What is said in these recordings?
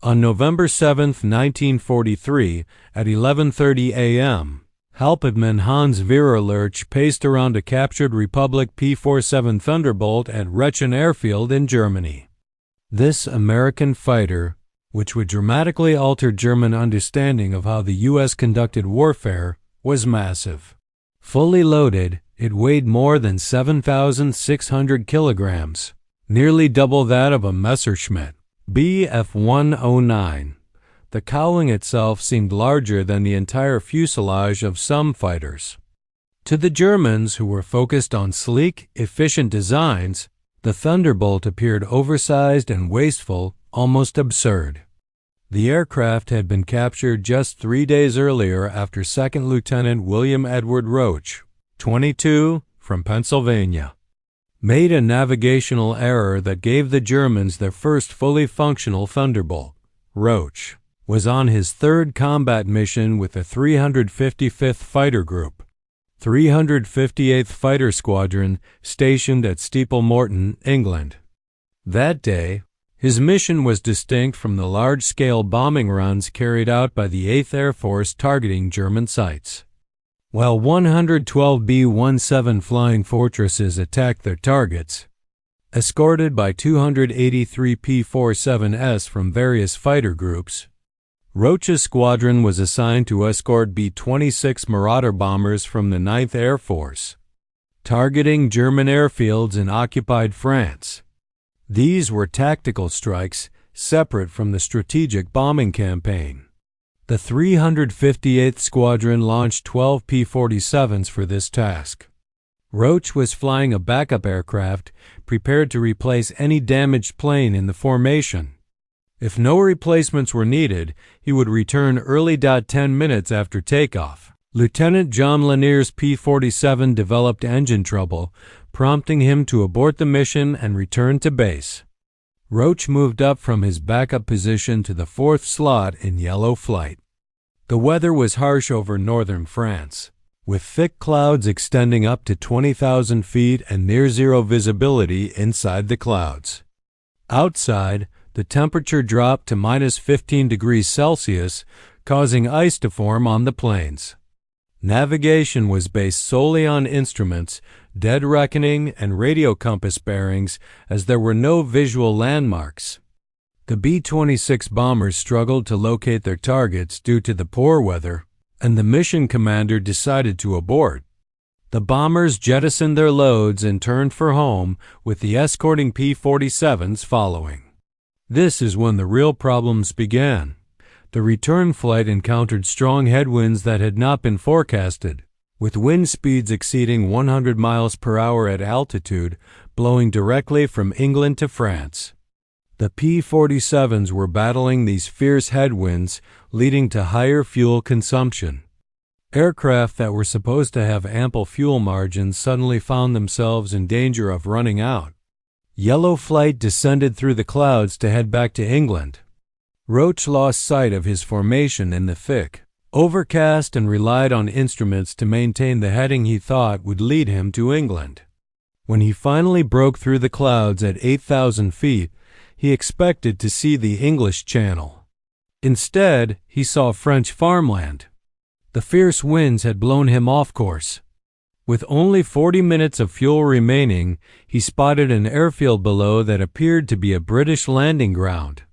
On November 7, 1943, at 11:30 a.m., Hauptmann Hans Werner Lerche paced around a captured Republic P-47 Thunderbolt at Rechlin airfield in Germany. This American fighter, which would dramatically alter German understanding of how the U.S. conducted warfare, was massive. Fully loaded, it weighed more than 7,600 kilograms, nearly double that of a Messerschmitt Bf 109. The cowling itself seemed larger than the entire fuselage of some fighters. To the Germans, who were focused on sleek, efficient designs, the Thunderbolt appeared oversized and wasteful, almost absurd. The aircraft had been captured just 3 days earlier after Second Lieutenant William Edward Roach, 22, from Pennsylvania, made a navigational error that gave the Germans their first fully functional Thunderbolt. Roach was on his third combat mission with the 355th Fighter Group, 358th Fighter Squadron, stationed at Steeple Morton, England. That day, his mission was distinct from the large-scale bombing runs carried out by the 8th Air Force targeting German sites. While 112 B-17 Flying Fortresses attacked their targets, escorted by 283 P-47s from various fighter groups, Roach's squadron was assigned to escort B-26 Marauder bombers from the 9th Air Force, targeting German airfields in occupied France. These were tactical strikes separate from the strategic bombing campaign. The 358th Squadron launched 12 P-47s for this task. Roach was flying a backup aircraft prepared to replace any damaged plane in the formation. If no replacements were needed, he would return early. 10 minutes after takeoff. Lieutenant John Lanier's P-47 developed engine trouble, prompting him to abort the mission and return to base. Roach moved up from his backup position to the 4th slot in yellow flight. The weather was harsh over northern France, with thick clouds extending up to 20,000 feet and near-zero visibility inside the clouds. Outside, the temperature dropped to minus 15 degrees Celsius, causing ice to form on the plains. Navigation was based solely on instruments, dead reckoning, and radio compass bearings, as there were no visual landmarks. The B-26 bombers struggled to locate their targets due to the poor weather, and the mission commander decided to abort. The bombers jettisoned their loads and turned for home, with the escorting P-47s following. This is when the real problems began. The return flight encountered strong headwinds that had not been forecasted, with wind speeds exceeding 100 miles per hour at altitude, blowing directly from England to France. The P-47s were battling these fierce headwinds, leading to higher fuel consumption. Aircraft that were supposed to have ample fuel margins suddenly found themselves in danger of running out. Yellow flight descended through the clouds to head back to England. Roach lost sight of his formation in the thick overcast and relied on instruments to maintain the heading he thought would lead him to England. When he finally broke through the clouds at 8,000 feet, he expected to see the English Channel. Instead, he saw French farmland. The fierce winds had blown him off course. With only 40 minutes of fuel remaining, he spotted an airfield below that appeared to be a British landing ground.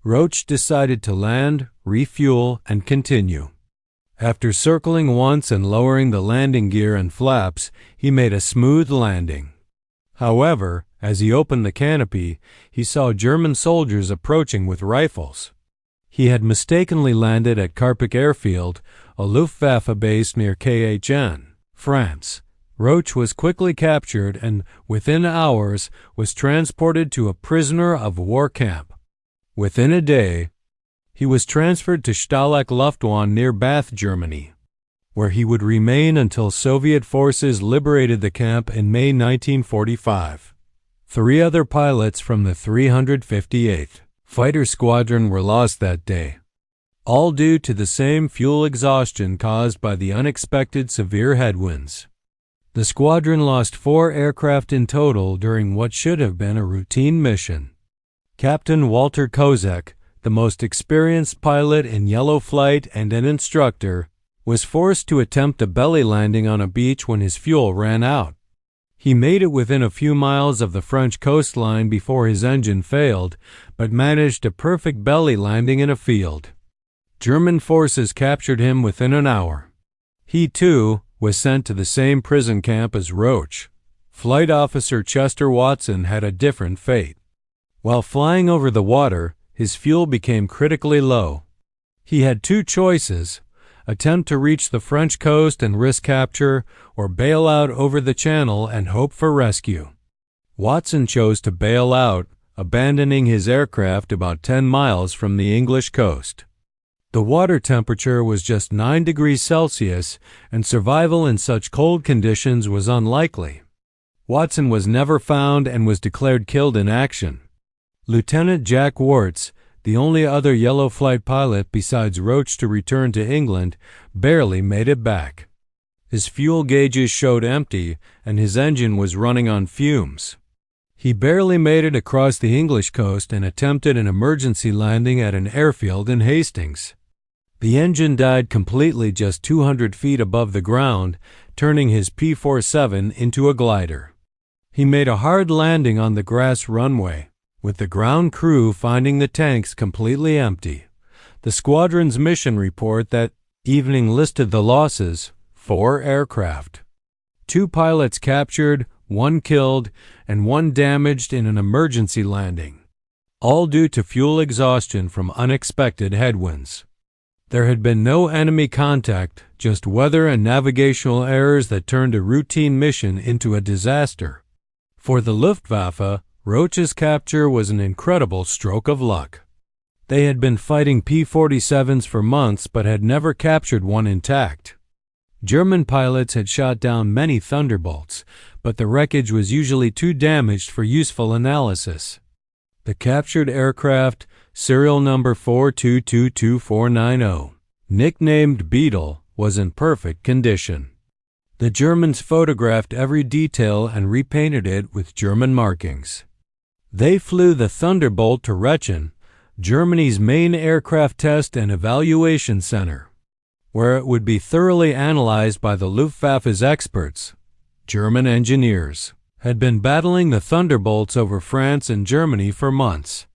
Roach decided to land, refuel, and continue. After circling once and lowering the landing gear and flaps, he made a smooth landing. However, as he opened the canopy, he saw German soldiers approaching with rifles. He had mistakenly landed at Carpic Airfield, a Luftwaffe base near Khn, France. Roach was quickly captured and, within hours, was transported to a prisoner of war camp. Within a day, he was transferred to Stalag Luftwaffe near Bath, Germany, where he would remain until Soviet forces liberated the camp in May 1945. 3 other pilots from the 358th Fighter Squadron were lost that day, all due to the same fuel exhaustion caused by the unexpected severe headwinds. The squadron lost 4 aircraft in total during what should have been a routine mission. Captain Walter Kozak, the most experienced pilot in yellow flight and an instructor, was forced to attempt a belly landing on a beach when his fuel ran out. He made it within a few miles of the French coastline before his engine failed, but managed a perfect belly landing in a field. German forces captured him within an hour. He, too, was sent to the same prison camp as Roach. Flight Officer Chester Watson had a different fate. While flying over the water, his fuel became critically low. He had two choices: attempt to reach the French coast and risk capture, or bail out over the channel and hope for rescue. Watson chose to bail out, abandoning his aircraft about 10 miles from the English coast. The water temperature was just 9 degrees Celsius, and survival in such cold conditions was unlikely. Watson was never found and was declared killed in action. Lieutenant Jack Wartz, the only other yellow flight pilot besides Roach to return to England, barely made it back. His fuel gauges showed empty, and his engine was running on fumes. He barely made it across the English coast and attempted an emergency landing at an airfield in Hastings. The engine died completely just 200 feet above the ground, turning his P-47 into a glider. He made a hard landing on the grass runway, with the ground crew finding the tanks completely empty. The squadron's mission report that evening listed the losses: 4 aircraft. 2 pilots captured, 1 killed, and 1 damaged in an emergency landing, all due to fuel exhaustion from unexpected headwinds. There had been no enemy contact, just weather and navigational errors that turned a routine mission into a disaster. For the Luftwaffe, Roach's capture was an incredible stroke of luck. They had been fighting P-47s for months but had never captured one intact. German pilots had shot down many Thunderbolts, but the wreckage was usually too damaged for useful analysis. The captured aircraft, serial number 4222490, nicknamed Beetle, was in perfect condition. The Germans photographed every detail and repainted it with German markings. They flew the Thunderbolt to Rechlin, Germany's main aircraft test and evaluation center, where it would be thoroughly analyzed by the Luftwaffe's experts. German engineers had been battling the Thunderbolts over France and Germany for months.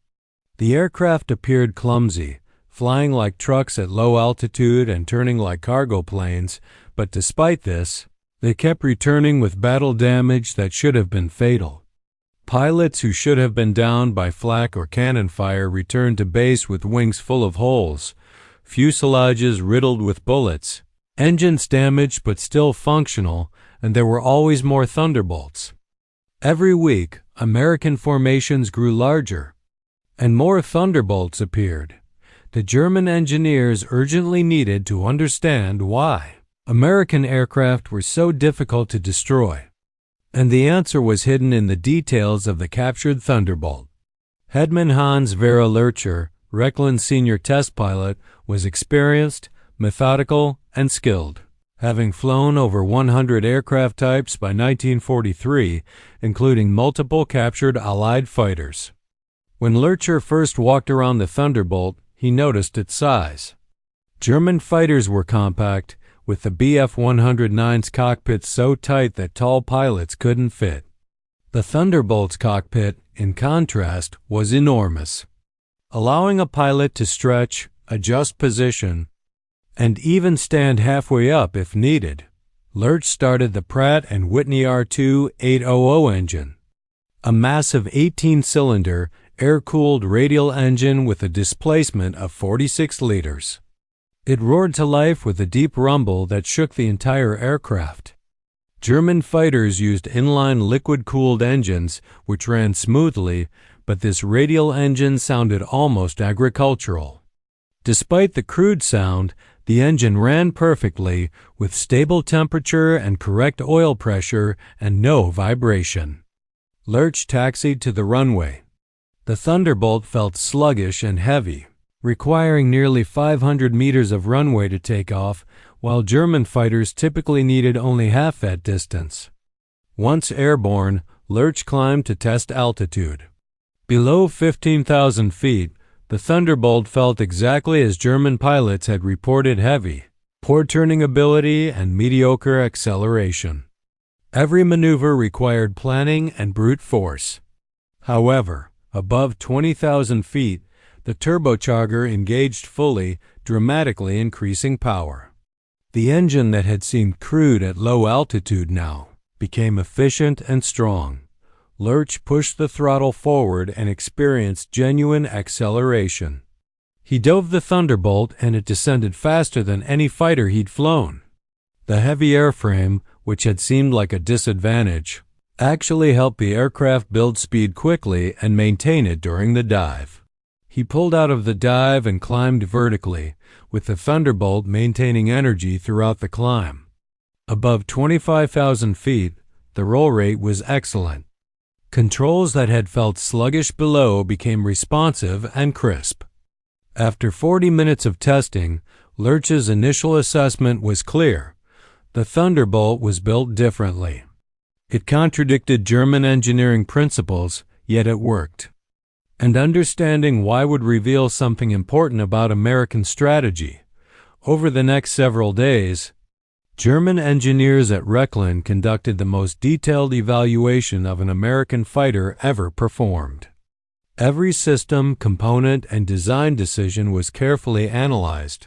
The aircraft appeared clumsy, flying like trucks at low altitude and turning like cargo planes, but despite this, they kept returning with battle damage that should have been fatal. Pilots who should have been downed by flak or cannon fire returned to base with wings full of holes, fuselages riddled with bullets, engines damaged but still functional, and there were always more Thunderbolts. Every week, American formations grew larger, and more Thunderbolts appeared. The German engineers urgently needed to understand why American aircraft were so difficult to destroy, and the answer was hidden in the details of the captured Thunderbolt. Headman Hans Werner Lerche, Rechlin's senior test pilot, was experienced, methodical, and skilled, having flown over 100 aircraft types by 1943, including multiple captured Allied fighters. When Lerche first walked around the Thunderbolt, he noticed its size. German fighters were compact, with the Bf-109's cockpit so tight that tall pilots couldn't fit. The Thunderbolt's cockpit, in contrast, was enormous, allowing a pilot to stretch, adjust position, and even stand halfway up if needed. Lerche started the Pratt & Whitney R2-800 engine, a massive 18-cylinder, air-cooled radial engine with a displacement of 46 liters. It roared to life with a deep rumble that shook the entire aircraft. German fighters used inline liquid-cooled engines, which ran smoothly, but this radial engine sounded almost agricultural. Despite the crude sound, the engine ran perfectly, with stable temperature and correct oil pressure and no vibration. Lerche taxied to the runway. The Thunderbolt felt sluggish and heavy, requiring nearly 500 meters of runway to take off, while German fighters typically needed only half that distance. Once airborne, Lerche climbed to test altitude. Below 15,000 feet, the The Thunderbolt felt exactly as German pilots had reported: heavy, poor turning ability, and mediocre acceleration. Every maneuver required planning and brute force. However, above 20,000 feet, the turbocharger engaged fully, dramatically increasing power. The engine that had seemed crude at low altitude now became efficient and strong. Lerche pushed the throttle forward and experienced genuine acceleration. He dove the Thunderbolt, and it descended faster than any fighter he'd flown. The heavy airframe, which had seemed like a disadvantage, actually helped the aircraft build speed quickly and maintain it during the dive. He pulled out of the dive and climbed vertically, with the Thunderbolt maintaining energy throughout the climb. Above 25,000 feet, the roll rate was excellent. Controls that had felt sluggish below became responsive and crisp. After 40 minutes of testing, Lerche's initial assessment was clear. The Thunderbolt was built differently. It contradicted German engineering principles, yet it worked. And understanding why would reveal something important about American strategy. Over the next several days, German engineers at Rechlin conducted the most detailed evaluation of an American fighter ever performed. Every system, component, and design decision was carefully analyzed.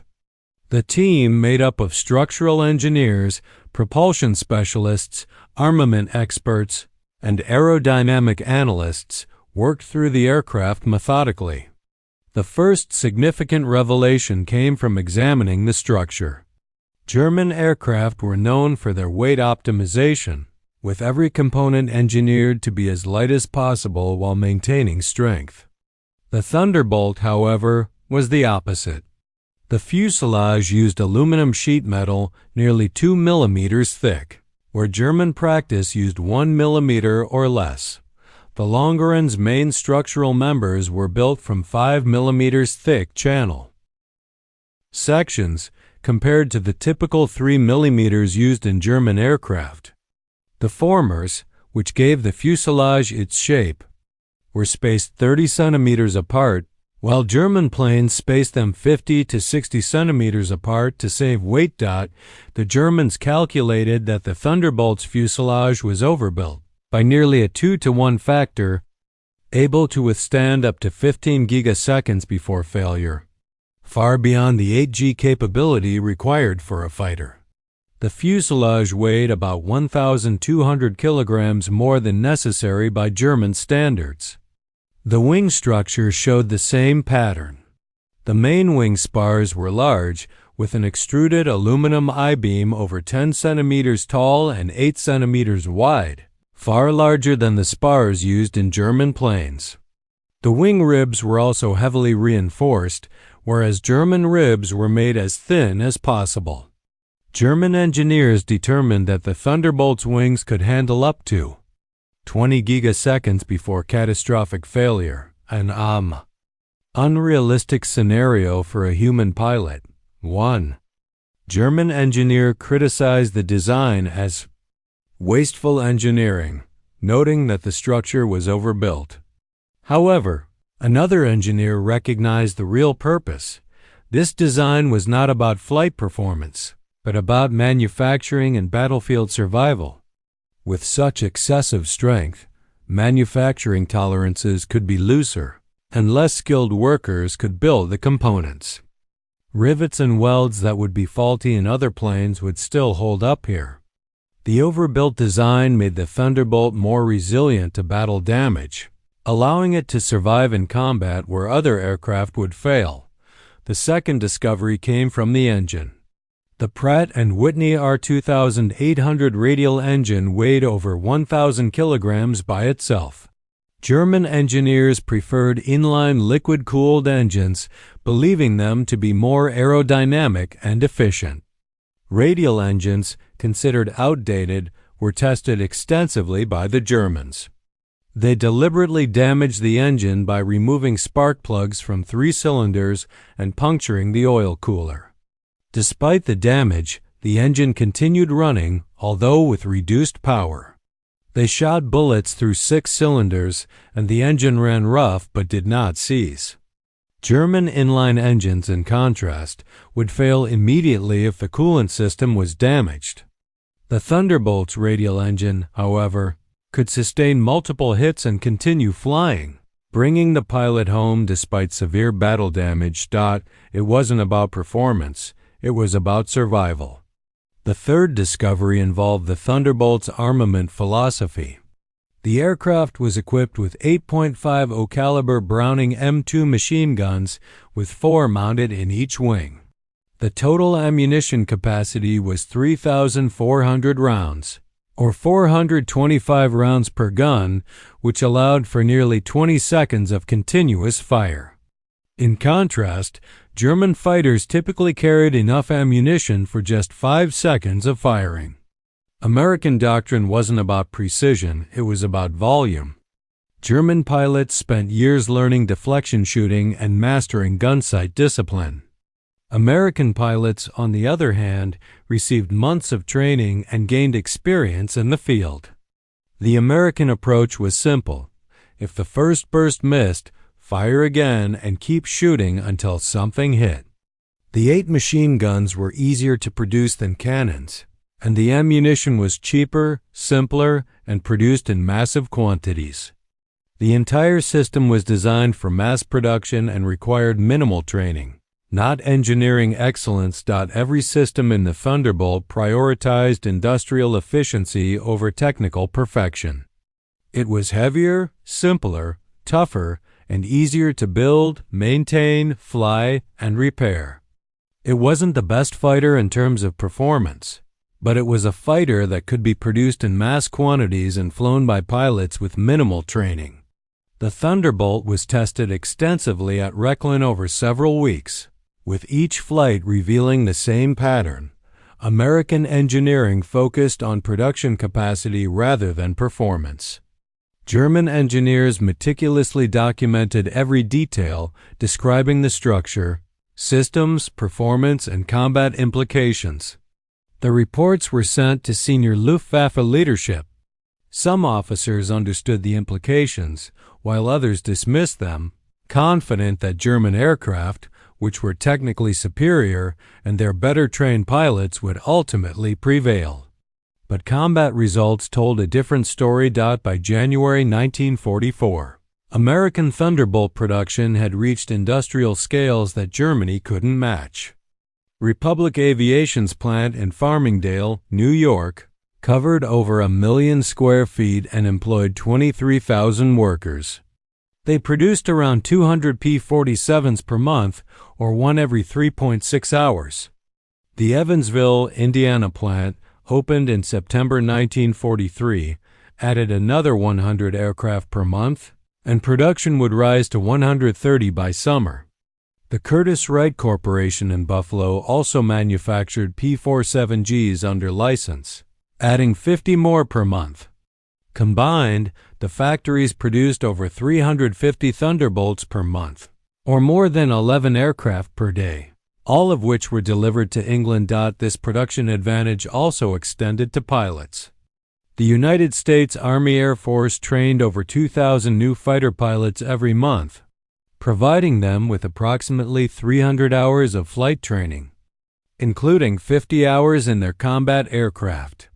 The team, made up of structural engineers, propulsion specialists, armament experts, and aerodynamic analysts, worked through the aircraft methodically. The first significant revelation came from examining the structure. German aircraft were known for their weight optimization, with every component engineered to be as light as possible while maintaining strength. The Thunderbolt, however, was the opposite. The fuselage used aluminum sheet metal nearly 2 millimeters thick, where German practice used 1 millimeter or less. The Longeren's main structural members were built from 5 millimeters thick channel sections, compared to the typical 3 millimeters used in German aircraft. The formers, which gave the fuselage its shape, were spaced 30 centimeters apart, while German planes spaced them 50 to 60 centimeters apart to save weight. The Germans calculated that the Thunderbolt's fuselage was overbuilt by nearly a 2-to-1 factor, able to withstand up to 15 gigaseconds before failure, far beyond the 8G capability required for a fighter. The fuselage weighed about 1,200 kilograms more than necessary by German standards. The wing structure showed the same pattern. The main wing spars were large, with an extruded aluminum I-beam over 10 centimeters tall and 8 centimeters wide, far larger than the spars used in German planes. The wing ribs were also heavily reinforced, whereas German ribs were made as thin as possible. German engineers determined that the Thunderbolt's wings could handle up to 20 gigaseconds before catastrophic failure, an unrealistic scenario for a human pilot. One German engineer criticized the design as wasteful engineering, noting that the structure was overbuilt. However, another engineer recognized the real purpose. This design was not about flight performance, but about manufacturing and battlefield survival. With such excessive strength, manufacturing tolerances could be looser, and less skilled workers could build the components. Rivets and welds that would be faulty in other planes would still hold up here. The overbuilt design made the Thunderbolt more resilient to battle damage, allowing it to survive in combat where other aircraft would fail. The second discovery came from the engine. The Pratt & Whitney R2800 radial engine weighed over 1,000 kilograms by itself. German engineers preferred inline liquid-cooled engines, believing them to be more aerodynamic and efficient. Radial engines, considered outdated, were tested extensively by the Germans. They deliberately damaged the engine by removing spark plugs from 3 cylinders and puncturing the oil cooler. Despite the damage, the engine continued running, although with reduced power. They shot bullets through 6 cylinders, and the engine ran rough but did not seize. German inline engines, in contrast, would fail immediately if the coolant system was damaged. The Thunderbolt's radial engine, however, could sustain multiple hits and continue flying, bringing the pilot home despite severe battle damage. It wasn't about performance, it was about survival. The third discovery involved the Thunderbolt's armament philosophy. The aircraft was equipped with 8.50 caliber Browning M2 machine guns with 4 mounted in each wing. The total ammunition capacity was 3,400 rounds, or 425 rounds per gun, which allowed for nearly 20 seconds of continuous fire. In contrast, German fighters typically carried enough ammunition for just 5 seconds of firing. American doctrine wasn't about precision, it was about volume. German pilots spent years learning deflection shooting and mastering gunsight discipline. American pilots, on the other hand, received months of training and gained experience in the field. The American approach was simple. If the first burst missed, fire again and keep shooting until something hit. The 8 machine guns were easier to produce than cannons, and the ammunition was cheaper, simpler, and produced in massive quantities. The entire system was designed for mass production and required minimal training, not engineering excellence. Every system in the Thunderbolt prioritized industrial efficiency over technical perfection. It was heavier, simpler, tougher, and easier to build, maintain, fly, and repair. It wasn't the best fighter in terms of performance, but it was a fighter that could be produced in mass quantities and flown by pilots with minimal training. The Thunderbolt was tested extensively at Rechlin over several weeks, with each flight revealing the same pattern. American engineering focused on production capacity rather than performance. German engineers meticulously documented every detail, describing the structure, systems, performance, and combat implications. The reports were sent to senior Luftwaffe leadership. Some officers understood the implications, while others dismissed them, confident that German aircraft, which were technically superior, and their better-trained pilots would ultimately prevail. But combat results told a different story. By January 1944, American Thunderbolt production had reached industrial scales that Germany couldn't match. Republic Aviation's plant in Farmingdale, New York, covered over 1 million square feet and employed 23,000 workers. They produced around 200 P-47s per month, or one every 3.6 hours. The Evansville, Indiana plant, opened in September 1943, added another 100 aircraft per month, and production would rise to 130 by summer. The Curtiss-Wright Corporation in Buffalo also manufactured P-47Gs under license, adding 50 more per month. Combined, the factories produced over 350 Thunderbolts per month, or more than 11 aircraft per day, all of which were delivered to England. This production advantage also extended to pilots. The United States Army Air Force trained over 2,000 new fighter pilots every month, providing them with approximately 300 hours of flight training, including 50 hours in their combat aircraft.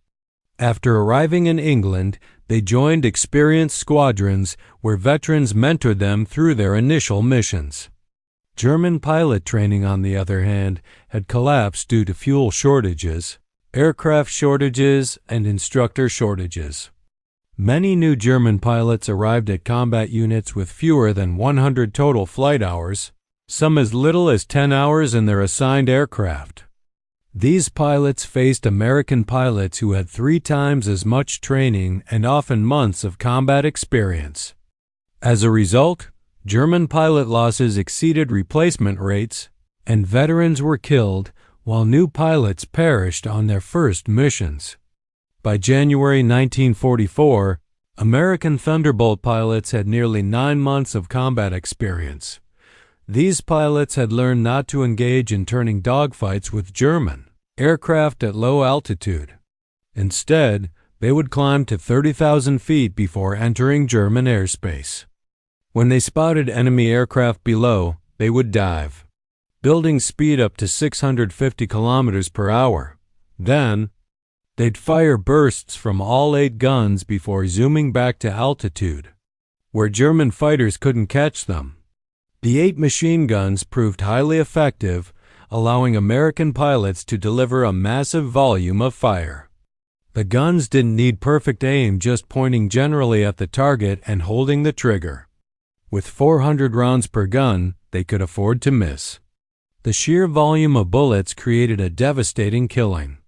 After arriving in England, they joined experienced squadrons where veterans mentored them through their initial missions. German pilot training, on the other hand, had collapsed due to fuel shortages, aircraft shortages, and instructor shortages. Many new German pilots arrived at combat units with fewer than 100 total flight hours, some as little as 10 hours in their assigned aircraft. These pilots faced American pilots who had 3 times as much training and often months of combat experience. As a result, German pilot losses exceeded replacement rates, and veterans were killed while new pilots perished on their first missions. By January 1944, American Thunderbolt pilots had nearly 9 months of combat experience. These pilots had learned not to engage in turning dogfights with German aircraft at low altitude. Instead, they would climb to 30,000 feet before entering German airspace. When they spotted enemy aircraft below, they would dive, building speed up to 650 kilometers per hour. Then, they'd fire bursts from all 8 guns before zooming back to altitude, where German fighters couldn't catch them. The 8 machine guns proved highly effective, allowing American pilots to deliver a massive volume of fire. The guns didn't need perfect aim, just pointing generally at the target and holding the trigger. With 400 rounds per gun, they could afford to miss. The sheer volume of bullets created a devastating killing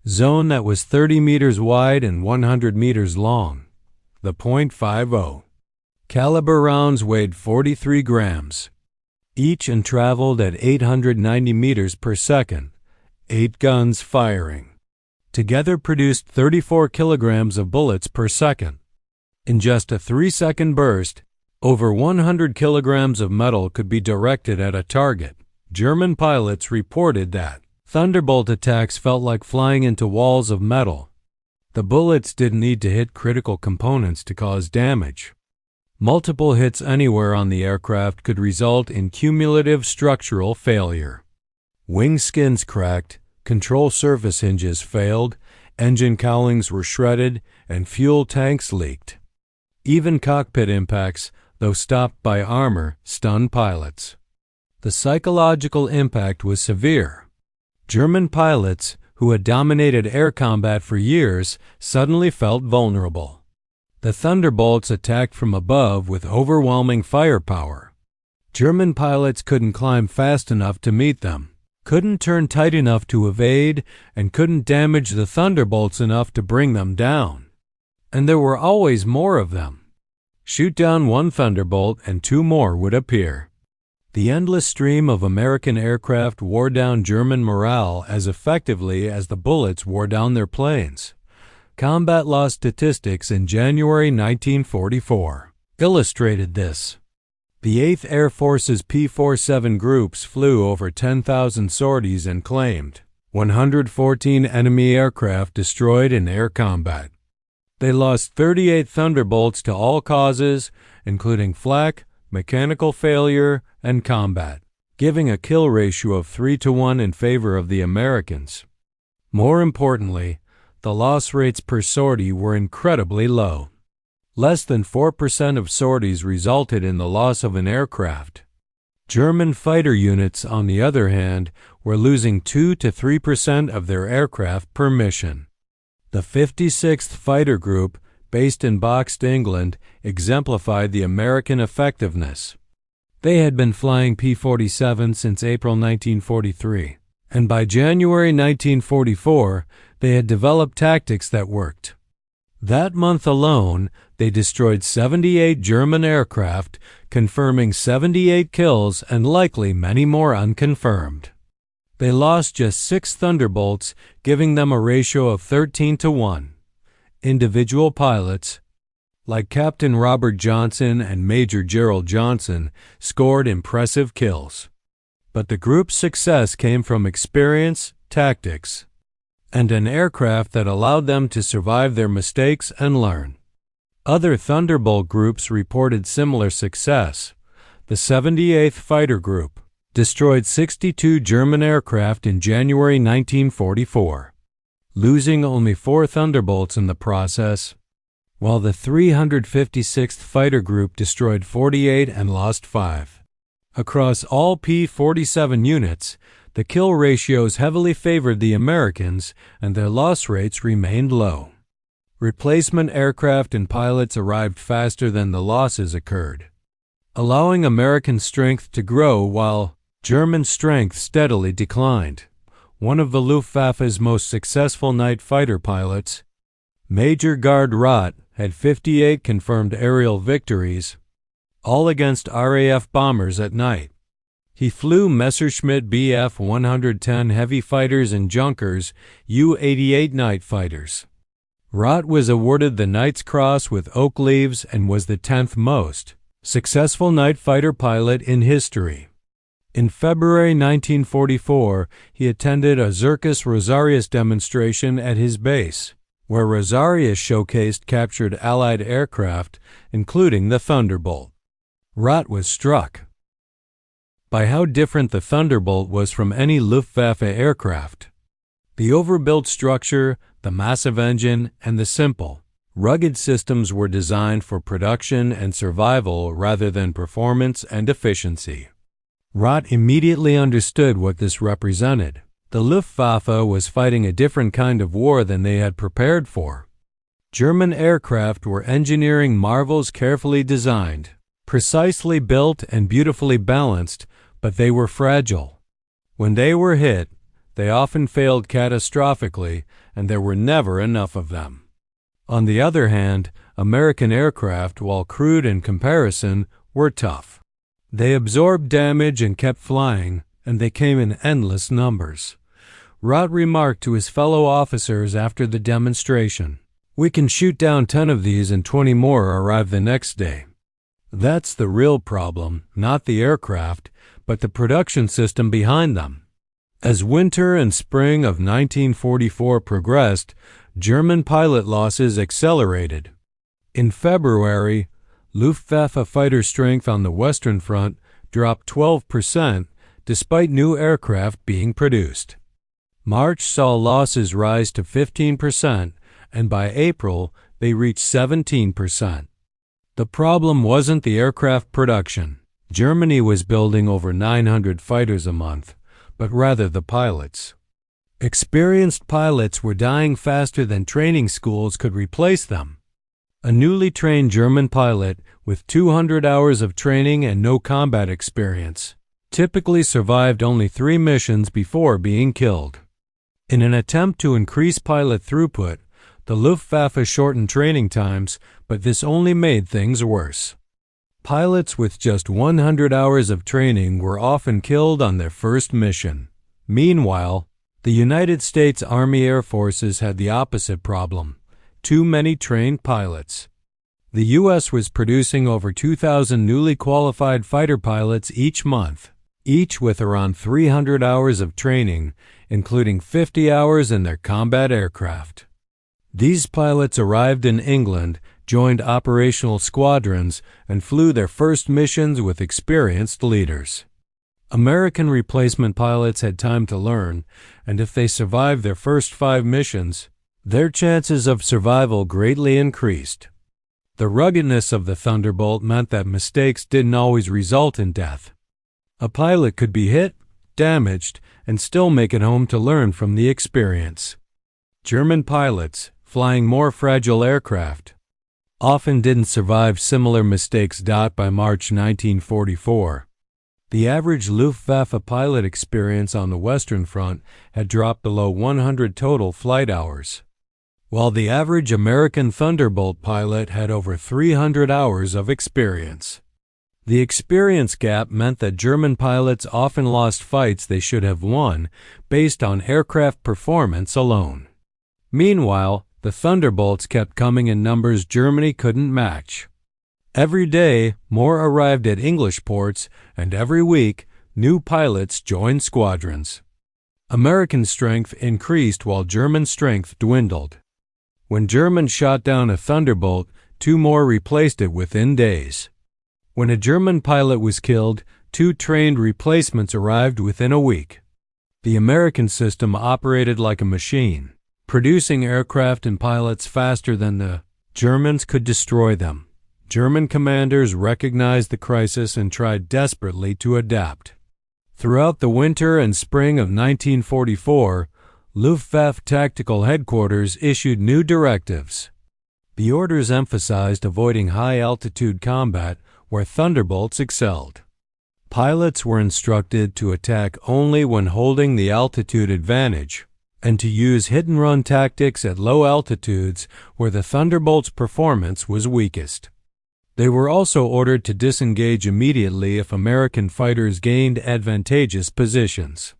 zone that was 30 meters wide and 100 meters long. The .50 caliber rounds weighed 43 grams each and traveled at 890 meters per second, 8 guns firing. Together produced 34 kilograms of bullets per second. In just a 3-second burst, over 100 kilograms of metal could be directed at a target. German pilots reported that Thunderbolt attacks felt like flying into walls of metal. The bullets didn't need to hit critical components to cause damage. Multiple hits anywhere on the aircraft could result in cumulative structural failure. Wing skins cracked, control surface hinges failed, engine cowlings were shredded, and fuel tanks leaked. Even cockpit impacts, though stopped by armor, stunned pilots. The psychological impact was severe. German pilots, who had dominated air combat for years, suddenly felt vulnerable. The Thunderbolts attacked from above with overwhelming firepower. German pilots couldn't climb fast enough to meet them, couldn't turn tight enough to evade, and couldn't damage the Thunderbolts enough to bring them down. And there were always more of them. Shoot down one Thunderbolt and 2 more would appear. The endless stream of American aircraft wore down German morale as effectively as the bullets wore down their planes. Combat loss statistics in January 1944 illustrated this. The 8th Air Force's P-47 groups flew over 10,000 sorties and claimed 114 enemy aircraft destroyed in air combat. They lost 38 Thunderbolts to all causes, including flak, mechanical failure, and combat, giving a kill ratio of 3-to-1 in favor of the Americans. More importantly, the loss rates per sortie were incredibly low. Less than 4% of sorties resulted in the loss of an aircraft. German fighter units, on the other hand, were losing 2 to 3% of their aircraft per mission. The 56th Fighter Group, based in Boxed, England, exemplified the American effectiveness. They had been flying P-47 since April 1943, and by January 1944, they had developed tactics that worked. That month alone, they destroyed 78 German aircraft, confirming 78 kills and likely many more unconfirmed. They lost just 6 Thunderbolts, giving them a ratio of 13-to-1. Individual pilots, like Captain Robert Johnson and Major Gerald Johnson, scored impressive kills. But the group's success came from experience, tactics, and an aircraft that allowed them to survive their mistakes and learn. Other Thunderbolt groups reported similar success. The 78th Fighter Group destroyed 62 German aircraft in January 1944, losing only 4 Thunderbolts in the process, while the 356th Fighter Group destroyed 48 and lost 5. Across all P-47 units, the kill ratios heavily favored the Americans, and their loss rates remained low. Replacement aircraft and pilots arrived faster than the losses occurred, allowing American strength to grow while German strength steadily declined. One of the Luftwaffe's most successful night fighter pilots, Major Gard Roth, had 58 confirmed aerial victories, all against RAF bombers at night. He flew Messerschmitt Bf 110 heavy fighters and Junkers U-88 night fighters. Roth was awarded the Knight's Cross with oak leaves and was the 10th most successful night fighter pilot in history. In February 1944, he attended a Zirkus Rosarius demonstration at his base, where Rosarius showcased captured Allied aircraft, including the Thunderbolt. Roth was struck by how different the Thunderbolt was from any Luftwaffe aircraft. The overbuilt structure, the massive engine, and the simple, rugged systems were designed for production and survival rather than performance and efficiency. Roth immediately understood what this represented. The Luftwaffe was fighting a different kind of war than they had prepared for. German aircraft were engineering marvels carefully designed, precisely built and beautifully balanced, but they were fragile. When they were hit, they often failed catastrophically, and there were never enough of them. On the other hand, American aircraft, while crude in comparison, were tough. They absorbed damage and kept flying, and they came in endless numbers. Roth remarked to his fellow officers after the demonstration, "We can shoot down 10 of these and 20 more arrive the next day." That's the real problem, not the aircraft, but the production system behind them. As winter and spring of 1944 progressed, German pilot losses accelerated. In February, Luftwaffe fighter strength on the Western Front dropped 12% despite new aircraft being produced. March saw losses rise to 15%, and by April they reached 17%. The problem wasn't the aircraft production. Germany was building over 900 fighters a month, but rather the pilots. Experienced pilots were dying faster than training schools could replace them. A newly trained German pilot with 200 hours of training and no combat experience typically survived only 3 missions before being killed. In an attempt to increase pilot throughput, the Luftwaffe shortened training times, but this only made things worse. Pilots with just 100 hours of training were often killed on their first mission. Meanwhile, the United States Army Air Forces had the opposite problem: too many trained pilots. The U.S. was producing over 2,000 newly qualified fighter pilots each month, each with around 300 hours of training, including 50 hours in their combat aircraft. These pilots arrived in England, joined operational squadrons, and flew their first missions with experienced leaders. American replacement pilots had time to learn, and if they survived their first 5 missions, their chances of survival greatly increased. The ruggedness of the Thunderbolt meant that mistakes didn't always result in death. A pilot could be hit, damaged, and still make it home to learn from the experience. German pilots, flying more fragile aircraft, often didn't survive similar mistakes. By March 1944, the average Luftwaffe pilot experience on the Western Front had dropped below 100 total flight hours, while the average American Thunderbolt pilot had over 300 hours of experience. The experience gap meant that German pilots often lost fights they should have won based on aircraft performance alone. Meanwhile, the Thunderbolts kept coming in numbers Germany couldn't match. Every day, more arrived at English ports, and every week, new pilots joined squadrons. American strength increased while German strength dwindled. When Germans shot down a Thunderbolt, 2 more replaced it within days. When a German pilot was killed, 2 trained replacements arrived within a week. The American system operated like a machine, producing aircraft and pilots faster than the Germans could destroy them. German commanders recognized the crisis and tried desperately to adapt. Throughout the winter and spring of 1944, Luftwaffe Tactical Headquarters issued new directives. The orders emphasized avoiding high-altitude combat where Thunderbolts excelled. Pilots were instructed to attack only when holding the altitude advantage, and to use hit-and-run tactics at low altitudes where the Thunderbolt's performance was weakest. They were also ordered to disengage immediately if American fighters gained advantageous positions.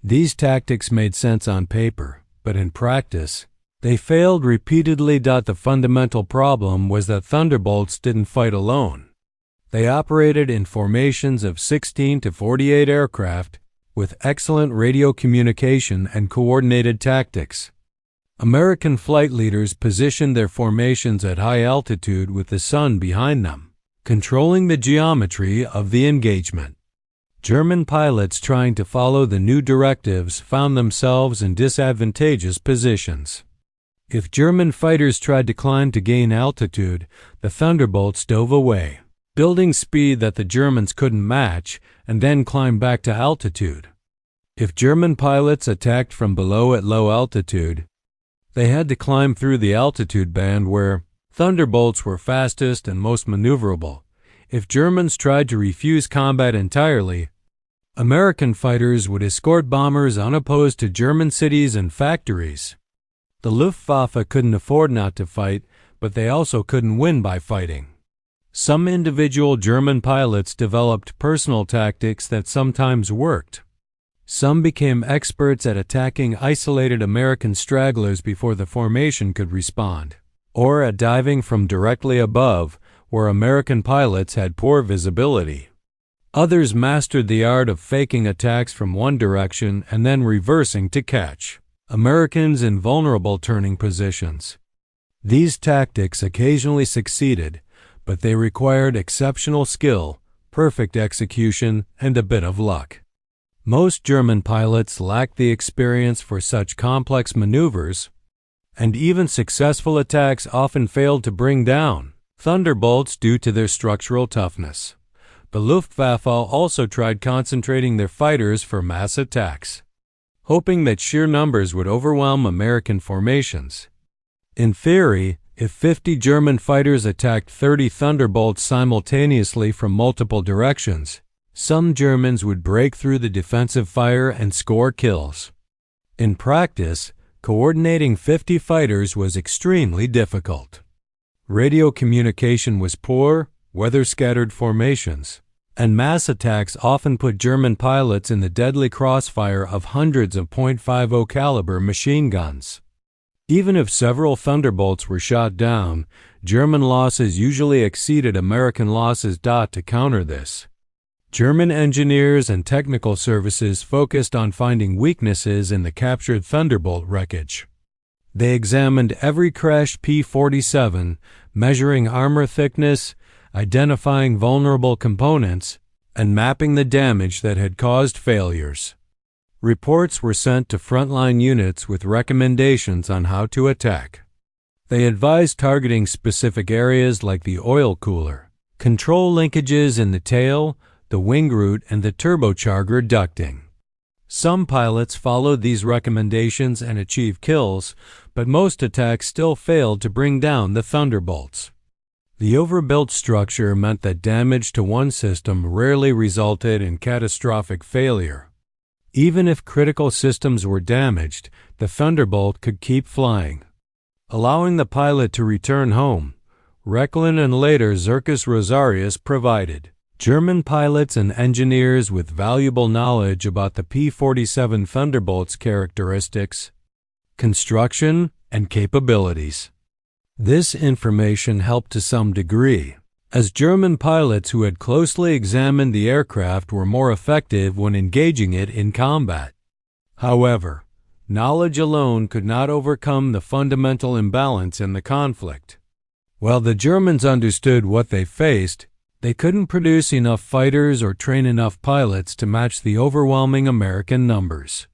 These tactics made sense on paper, but in practice, they failed repeatedly. The fundamental problem was that Thunderbolts didn't fight alone. They operated in formations of 16 to 48 aircraft, with excellent radio communication and coordinated tactics. American flight leaders positioned their formations at high altitude with the sun behind them, controlling the geometry of the engagement. German pilots trying to follow the new directives found themselves in disadvantageous positions. If German fighters tried to climb to gain altitude, the Thunderbolts dove away, building speed that the Germans couldn't match, and then climbed back to altitude. If German pilots attacked from below at low altitude, they had to climb through the altitude band where Thunderbolts were fastest and most maneuverable. If Germans tried to refuse combat entirely, American fighters would escort bombers unopposed to German cities and factories. The Luftwaffe couldn't afford not to fight, but they also couldn't win by fighting. Some individual German pilots developed personal tactics that sometimes worked. Some became experts at attacking isolated American stragglers before the formation could respond, or at diving from directly above, where American pilots had poor visibility. Others mastered the art of faking attacks from one direction and then reversing to catch Americans in vulnerable turning positions. These tactics occasionally succeeded, but they required exceptional skill, perfect execution, and a bit of luck. Most German pilots lacked the experience for such complex maneuvers, and even successful attacks often failed to bring down Thunderbolts due to their structural toughness. The Luftwaffe also tried concentrating their fighters for mass attacks, hoping that sheer numbers would overwhelm American formations. In theory, if 50 German fighters attacked 30 Thunderbolts simultaneously from multiple directions, some Germans would break through the defensive fire and score kills. In practice, coordinating 50 fighters was extremely difficult. Radio communication was poor, weather-scattered formations, and mass attacks often put German pilots in the deadly crossfire of hundreds of .50 caliber machine guns. Even if several Thunderbolts were shot down, German losses usually exceeded American losses. To counter this, German engineers and technical services focused on finding weaknesses in the captured Thunderbolt wreckage. They examined every crashed P-47, measuring armor thickness, identifying vulnerable components, and mapping the damage that had caused failures. Reports were sent to frontline units with recommendations on how to attack. They advised targeting specific areas like the oil cooler, control linkages in the tail, the wing root, and the turbocharger ducting. Some pilots followed these recommendations and achieved kills, but most attacks still failed to bring down the Thunderbolts. The overbuilt structure meant that damage to one system rarely resulted in catastrophic failure. Even if critical systems were damaged, the Thunderbolt could keep flying, allowing the pilot to return home. Rechlin and later Zirkus Rosarius provided German pilots and engineers with valuable knowledge about the P-47 Thunderbolt's characteristics, construction, and capabilities. This information helped to some degree, as German pilots who had closely examined the aircraft were more effective when engaging it in combat. However, knowledge alone could not overcome the fundamental imbalance in the conflict. While the Germans understood what they faced, they couldn't produce enough fighters or train enough pilots to match the overwhelming American numbers.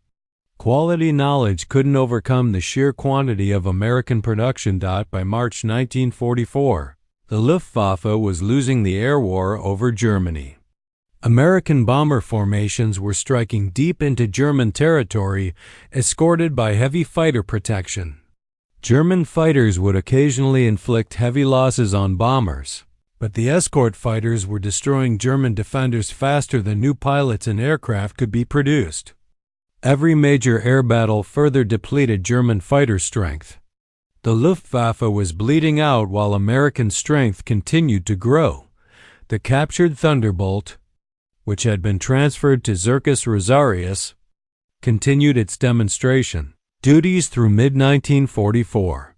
Quality knowledge couldn't overcome the sheer quantity of American production. By March 1944, the Luftwaffe was losing the air war over Germany. American bomber formations were striking deep into German territory, escorted by heavy fighter protection. German fighters would occasionally inflict heavy losses on bombers, but the escort fighters were destroying German defenders faster than new pilots and aircraft could be produced. Every major air battle further depleted German fighter strength. The Luftwaffe was bleeding out while American strength continued to grow. The captured Thunderbolt, which had been transferred to Zirkus Rosarius, continued its demonstration duties through mid-1944.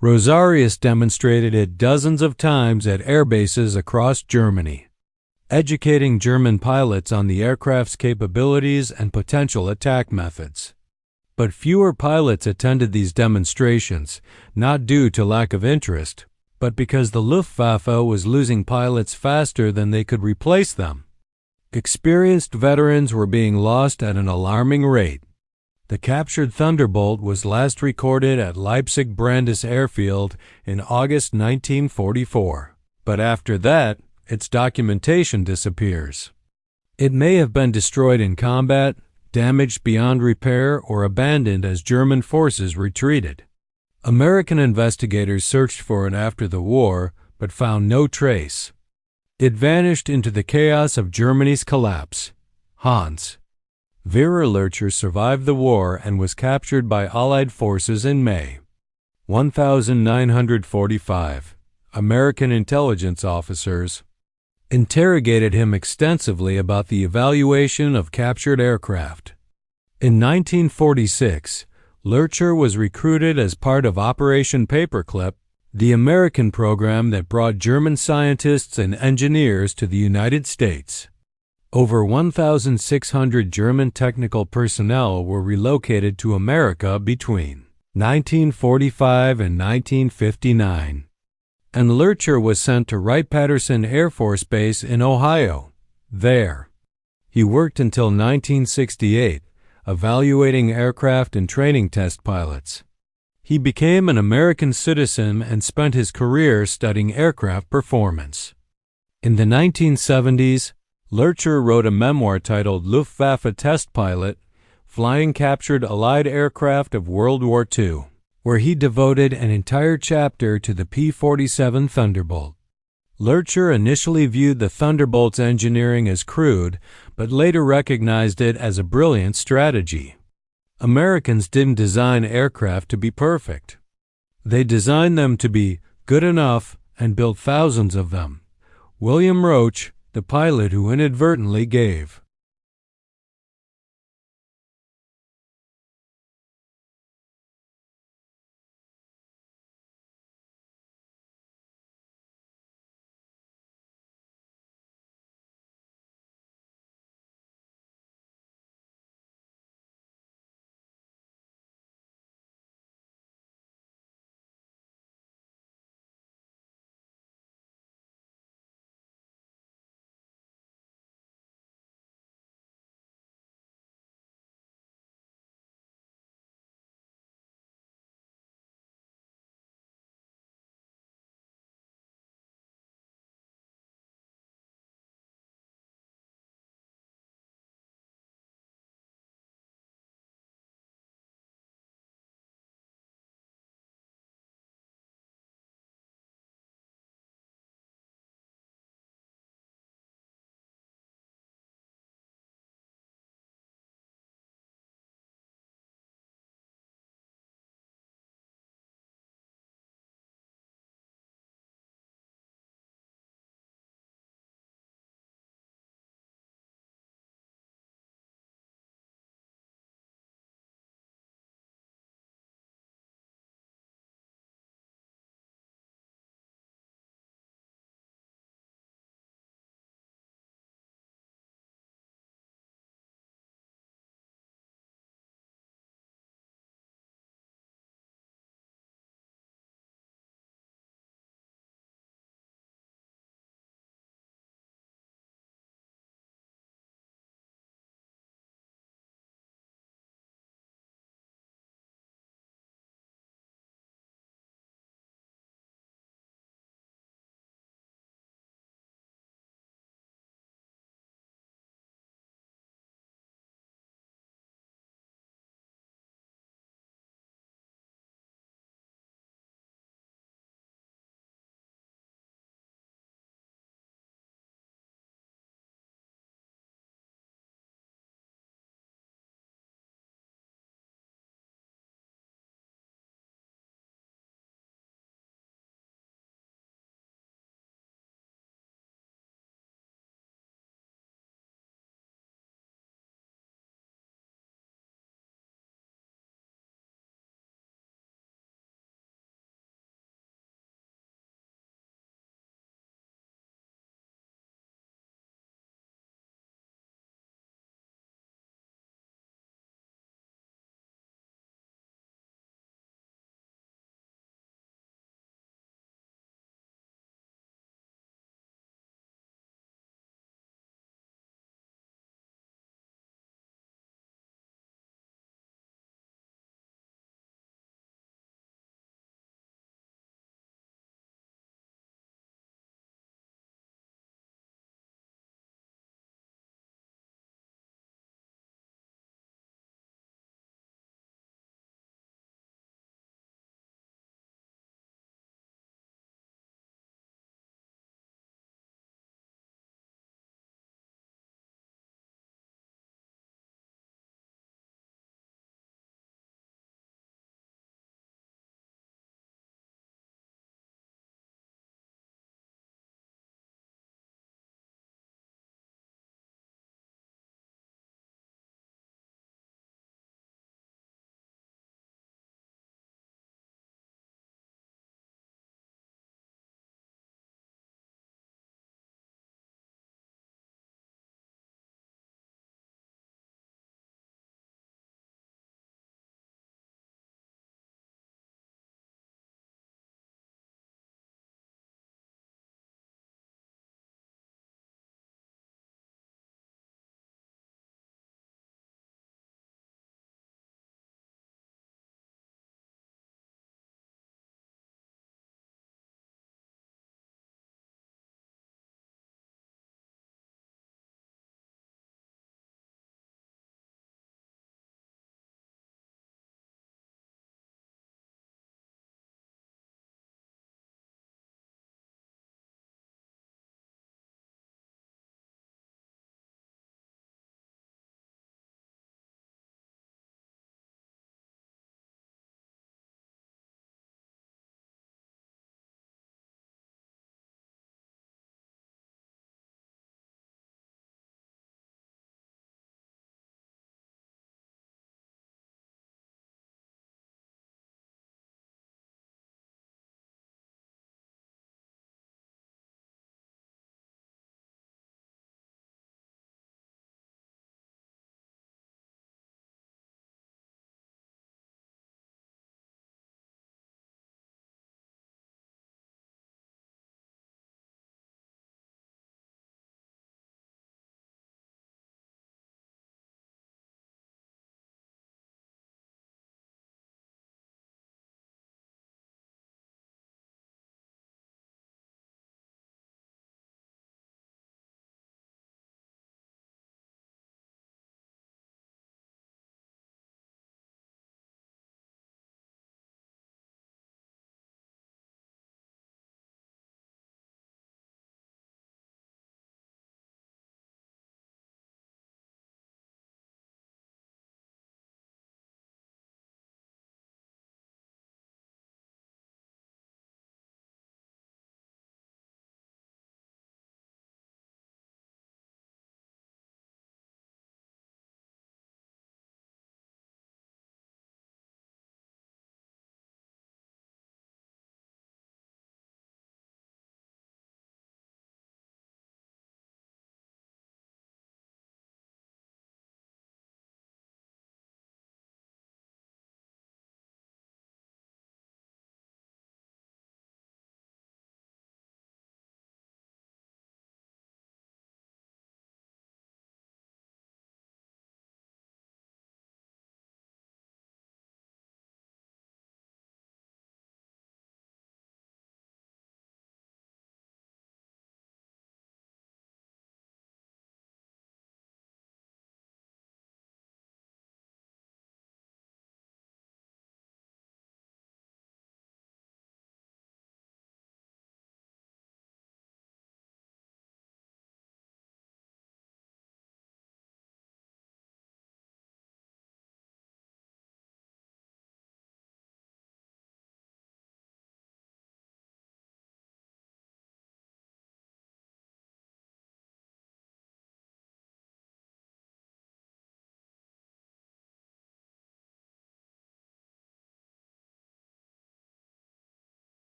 Rosarius demonstrated it dozens of times at air bases across Germany, educating German pilots on the aircraft's capabilities and potential attack methods. But fewer pilots attended these demonstrations, not due to lack of interest, but because the Luftwaffe was losing pilots faster than they could replace them. Experienced veterans were being lost at an alarming rate. The captured Thunderbolt was last recorded at Leipzig-Brandes Airfield in August 1944, but after that, its documentation disappears. It may have been destroyed in combat, damaged beyond repair, or abandoned as German forces retreated. American investigators searched for it after the war, but found no trace. It vanished into the chaos of Germany's collapse. Hans Werner Lerche survived the war and was captured by Allied forces in May. 1945. American intelligence officers interrogated him extensively about the evaluation of captured aircraft. In 1946, Lerche was recruited as part of Operation Paperclip, the American program that brought German scientists and engineers to the United States. Over 1,600 German technical personnel were relocated to America between 1945 and 1959. And Lerche was sent to Wright-Patterson Air Force Base in Ohio. There, he worked until 1968, evaluating aircraft and training test pilots. He became an American citizen and spent his career studying aircraft performance. In the 1970s, Lerche wrote a memoir titled Luftwaffe Test Pilot, Flying Captured Allied Aircraft of World War II, where he devoted an entire chapter to the P-47 Thunderbolt. Lerche initially viewed the Thunderbolt's engineering as crude, but later recognized it as a brilliant strategy. Americans didn't design aircraft to be perfect. They designed them to be good enough and built thousands of them. William Roach, the pilot who inadvertently gave